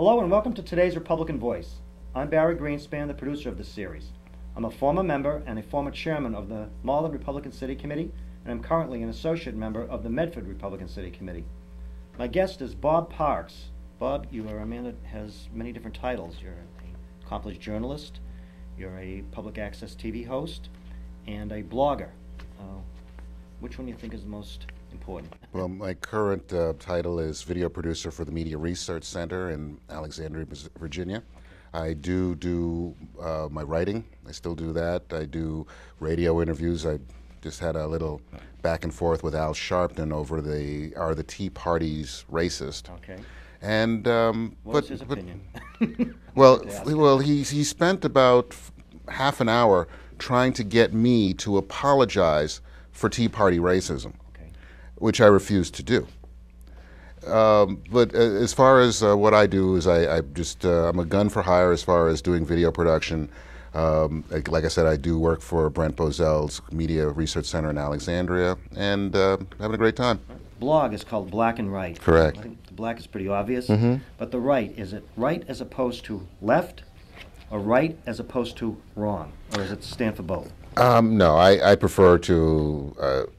Hello and welcome to today's Republican Voice. I'm Barry Greenspan, the producer of this series. I'm a former member and a former chairman of the Malden Republican City Committee, and I'm currently an associate member of the Medford Republican City Committee. My guest is Bob Parks. Bob, you are a man that has many different titles. You're an accomplished journalist, you're a public access TV host, and a blogger. Which one do you think is the most important? Well, my current title is video producer for the Media Research Center in Alexandria, Virginia. I do my writing. I still do that. I do radio interviews. I just had a little back and forth with Al Sharpton over are the Tea Party's racist? Okay. And what was his opinion? well, he spent about half an hour trying to get me to apologize for Tea Party racism, Okay. which which I refused to do. But as far as what I do is I'm a gun for hire as far as doing video production. Like I said, I do work for Brent Bozell's Media Research Center in Alexandria, and having a great time. Blog is called Black and Right. Correct. I think the black is pretty obvious, Mm-hmm. but the right, is it right as opposed to left, or right as opposed to wrong, or does it stand for both? No, I prefer to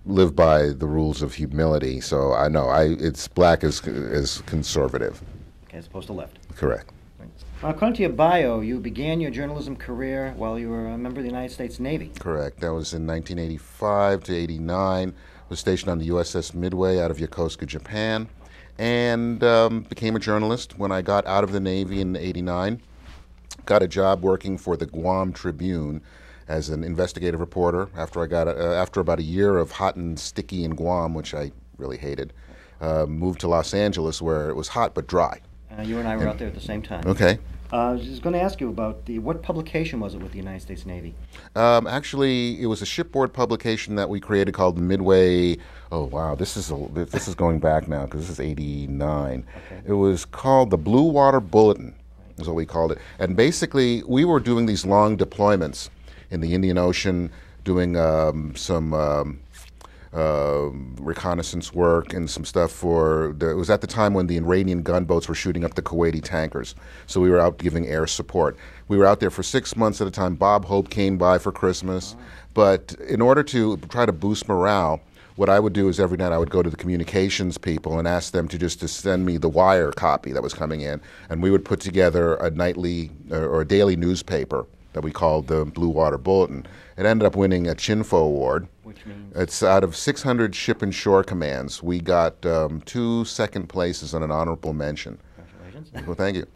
live by the rules of humility. So I know it's black is conservative. Okay, as opposed to left. Correct. Now, according to your bio, you began your journalism career while you were a member of the United States Navy. Correct. That was in 1985 to 89. Was stationed on the USS Midway out of Yokosuka, Japan, and became a journalist when I got out of the Navy in '89. Got a job working for the Guam Tribune as an investigative reporter after after about a year of hot and sticky in Guam, which I really hated. Moved to Los Angeles where it was hot but dry. You and I were out there at the same time. Okay. I was just going to ask you about what publication was it with the United States Navy? Actually, it was a shipboard publication that we created called Midway. Oh wow, this is going back now because this is '89. Okay. It was called the Blue Water Bulletin, is what we called it. And basically, we were doing these long deployments in the Indian Ocean, doing some reconnaissance work and some stuff it was at the time when the Iranian gunboats were shooting up the Kuwaiti tankers. So we were out giving air support. We were out there for 6 months at a time. Bob Hope came by for Christmas. But in order to try to boost morale, what I would do is every night I would go to the communications people and ask them to send me the wire copy that was coming in, and we would put together a nightly or a daily newspaper that we called the Blue Water Bulletin. It ended up winning a Chinfo Award. Which means? It's out of 600 ship and shore commands. We got 2 second places and an honorable mention. Congratulations. Well, thank you.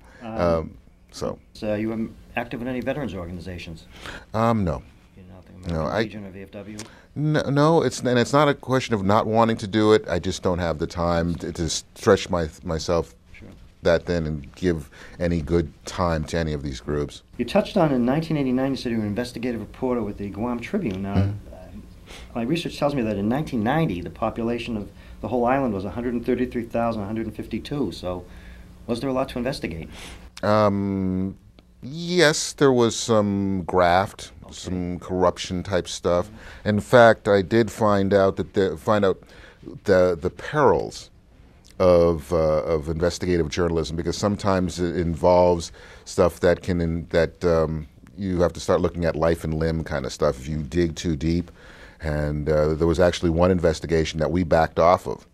So you were active in any veterans organizations? No. You know, the American Legion or VFW? No, it's not a question of not wanting to do it. I just don't have the time to stretch myself Sure. that thin and give any good time to any of these groups. You touched on in 1989, you said you were an investigative reporter with the Guam Tribune. Now, my research tells me that in 1990, the population of the whole island was 133,152. So, was there a lot to investigate? Yes, there was some graft, some corruption type stuff. In fact, I did find out the perils of investigative journalism, because sometimes it involves stuff that you have to start looking at life and limb kind of stuff if you dig too deep. And there was actually one investigation that we backed off of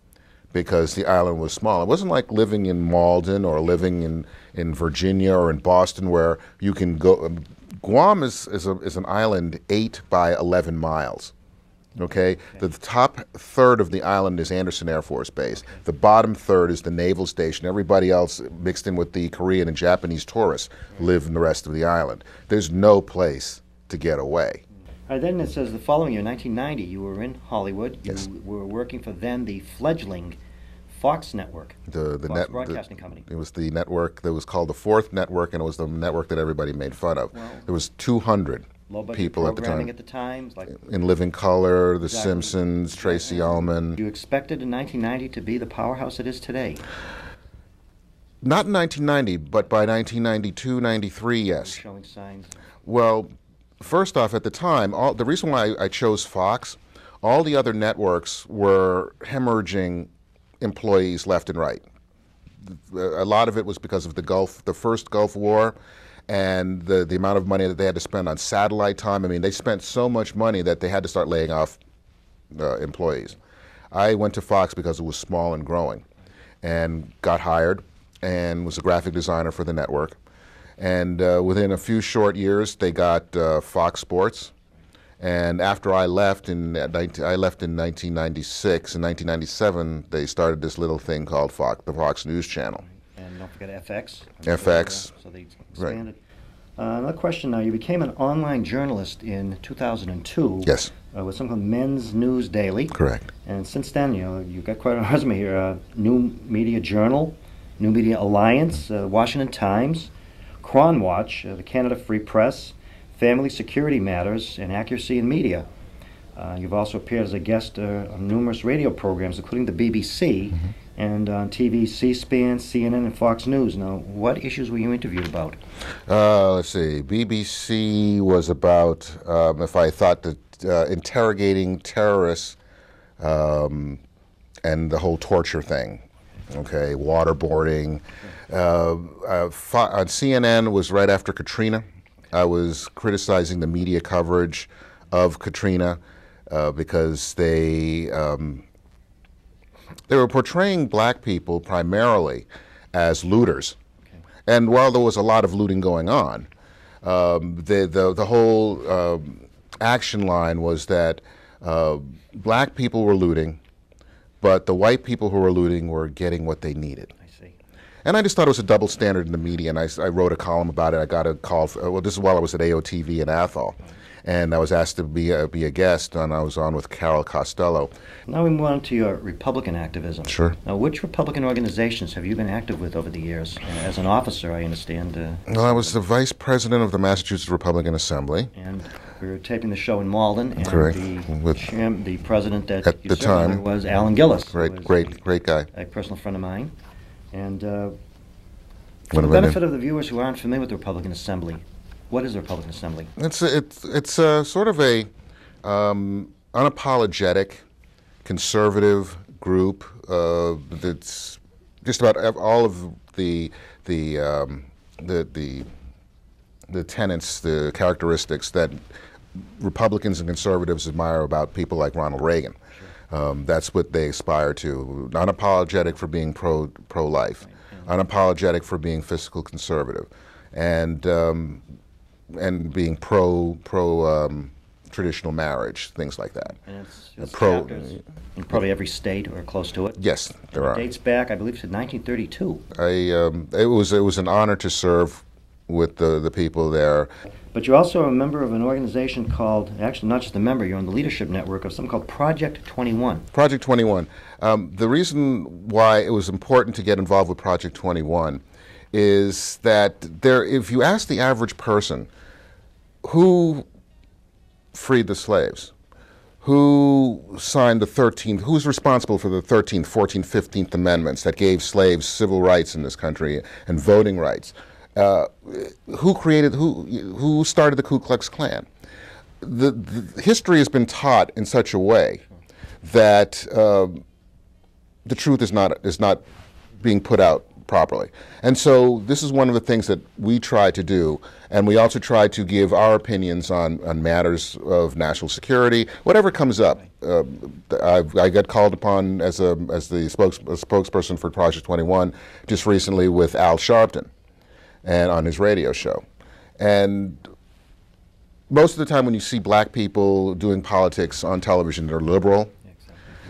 because the island was small. It wasn't like living in Malden or living in Virginia or in Boston where you can go. Guam is an island 8 by 11 miles. Okay? The top third of the island is Anderson Air Force Base. The bottom third is the naval station. Everybody else, mixed in with the Korean and Japanese tourists, live in the rest of the island. There's no place to get away. All right, then it says the following year, 1990, you were in Hollywood. Yes. You were working for then the fledgling Fox Network, Fox Broadcasting Company. It was the network that was called the Fourth Network, and it was the network that everybody made fun of. Well, there was 200 people at the time. At the time, like in Living Color, The Exactly. Simpsons, Tracy Ullman. You expected in 1990 to be the powerhouse it is today. Not in 1990, but by 1992, 93, yes. Showing signs. Well, first off, at the time, the reason why I chose Fox, all the other networks were hemorrhaging employees left and right. a lot of it was because of the first Gulf War, and the amount of money that they had to spend on satellite time. I mean, they spent so much money that they had to start laying off employees. I went to Fox because it was small and growing, and got hired, and was a graphic designer for the network. And within a few short years, they got Fox Sports. And after I left in 1996, in 1997, they started this little thing called the Fox News Channel. And don't forget FX. FX. So they expanded. Right. Another question now. You became an online journalist in 2002. Yes. With something called Men's News Daily. Correct. And since then, you've got quite a resume here. New Media Journal, New Media Alliance, Washington Times, Cron Watch, the Canada Free Press, Family Security Matters, and Accuracy in Media. You've also appeared as a guest on numerous radio programs, including the BBC, and on TV, C-SPAN, CNN, and Fox News. Now, what issues were you interviewed about? Let's see. BBC was about, if I thought that interrogating terrorists and the whole torture thing, okay, waterboarding. On CNN was right after Katrina. I was criticizing the media coverage of Katrina because they were portraying black people primarily as looters. Okay. And while there was a lot of looting going on, the whole action line was that black people were looting, but the white people who were looting were getting what they needed. And I just thought it was a double standard in the media, and I wrote a column about it. I got a call, well, this is while I was at AOTV in Athol, and I was asked to be a guest, and I was on with Carol Costello. Now we move on to your Republican activism. Sure. Now, which Republican organizations have you been active with over the years? As an officer, I understand. Well, I was the vice president of the Massachusetts Republican Assembly. And we were taping the show in Malden, and correct. The president that at you the time under was Alan Gillis. Great guy. A personal friend of mine. And for the benefit of the viewers who aren't familiar with the Republican Assembly, what is the Republican Assembly? It's sort of a unapologetic, conservative group that's just about all of the tenets, the characteristics that Republicans and conservatives admire about people like Ronald Reagan. Sure. That's what they aspire to. Unapologetic for being pro-life, right. Unapologetic for being fiscal conservative, and being pro traditional marriage, things like that. And it's chapters in probably every state or close to it. Yes, there are. It dates back, I believe, to 1932. It was an honor to serve with the people there. But you're also a member of an organization called, actually not just a member, you're on the leadership network of something called Project 21. Project 21. The reason why it was important to get involved with Project 21 is that if you ask the average person who freed the slaves, who signed the 13th, who's responsible for the 13th, 14th, 15th Amendments that gave slaves civil rights in this country and voting rights, who started the Ku Klux Klan? The history has been taught in such a way that the truth is not being put out properly. And so this is one of the things that we try to do, and we also try to give our opinions on matters of national security, whatever comes up. I got called upon as the spokesperson for Project 21 just recently with Al Sharpton, and on his radio show. And most of the time when you see black people doing politics on television, they're liberal.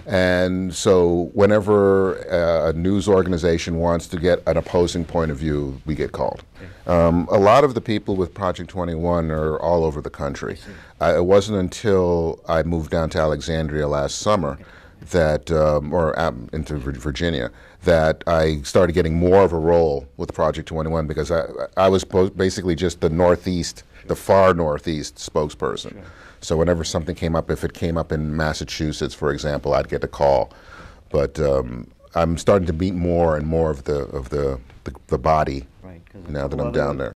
And so whenever a news organization wants to get an opposing point of view, we get called. A lot of the people with Project 21 are all over the country. It wasn't until I moved down to Alexandria last summer that, or into Virginia, that I started getting more of a role with Project 21 because I was basically just the Northeast, the far Northeast spokesperson. Sure. So whenever something came up, if it came up in Massachusetts, for example, I'd get a call. But I'm starting to meet more and more of the body, right, now that I'm down there.